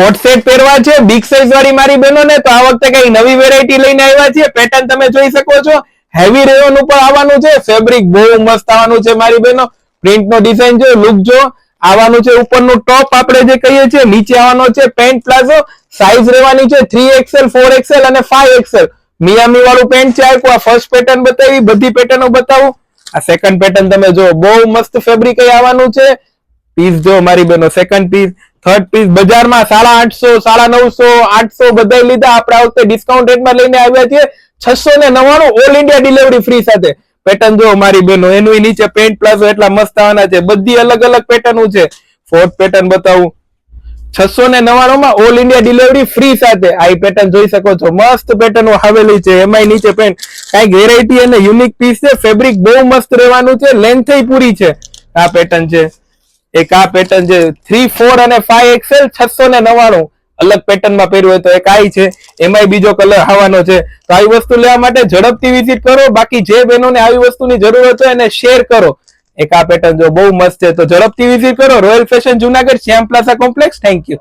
Coat set પહેરવા છે big size વાળી મારી બહેનો ને, તો આ વખતે કઈ નવી વેરાયટી લઈને આવ્યા છે. પેટર્ન તમે જોઈ શકો છો, હેવી રેયોન ઉપર આવવાનું છે. ફેબ્રિક બહુ મસ્ત આવવાનું છે મારી બહેનો. પ્રિન્ટ નો ડિઝાઇન જો, લુક જો આવવાનું છે. ઉપરનું ટોપ આપણે જે કહીએ છીએ, નીચે આવવાનો છે પેન્ટ પ્લાઝો. સાઇઝ રહેવાની છે 3XL, 4XL અને 5XL. મિયામી વાળું પેન્ટ છે. આ ફર્સ્ટ પેટર્ન બતાવી, બધી પેટર્નો બતાવું. આ સેકન્ડ પેટર્ન તમે જો, બહુ મસ્ત ફેબ્રિક આવવાનું છે. પીસ જો મારી બહેનો, સેકન્ડ પીસ, થર્ડ પીસ બજારમાં 850, 950, 800 બધા લીધા. આપણે આ વખતે ડિસ્કાઉન્ટ રેટમાં લઈને આવ્યા છીએ 699, ઓલ ઇન્ડિયા ડિલિવરી ફ્રી સાથે. પેટર્ન જો મારી બહેનો, એનું નીચે પેન્ટ પ્લાઝો એટલા મસ્ત આવવાના છે. બધી અલગ અલગ પેટર્નો છે. ફોર્થ પેટર્ન બતાવું, 699 માં ઓલ ઇન્ડિયા ડિલિવરી ફ્રી સાથે. આ પેટર્ન જોઈ શકો છો, મસ્ત પેટર્નો આવેલી છે. એમાં નીચે પેન્ટ કઈક વેરાયટી અને યુનિક પીસ છે. ફેબ્રિક બહુ મસ્ત રહેવાનું છે. લેન્થ પૂરી છે. આ પેટર્ન છે. એક આ પેટર્ન છે 3, 4 અને 5XL, 699. અલગ પેટર્ન માં પહેર્યું હોય તો એક આ છે, એમાંય બીજો કલર આવવાનો છે. તો આવી વસ્તુ લેવા માટે ઝડપથી વિઝિટ કરો. બાકી જે બહેનોને આવી વસ્તુની જરૂરત હોય એને શેર કરો. એક આ પેટર્ન જો બહુ મસ્ત છે, તો ઝડપથી વિઝિટ કરો. Royal fashion Junagadh, Shyam plaza complex. Thank you.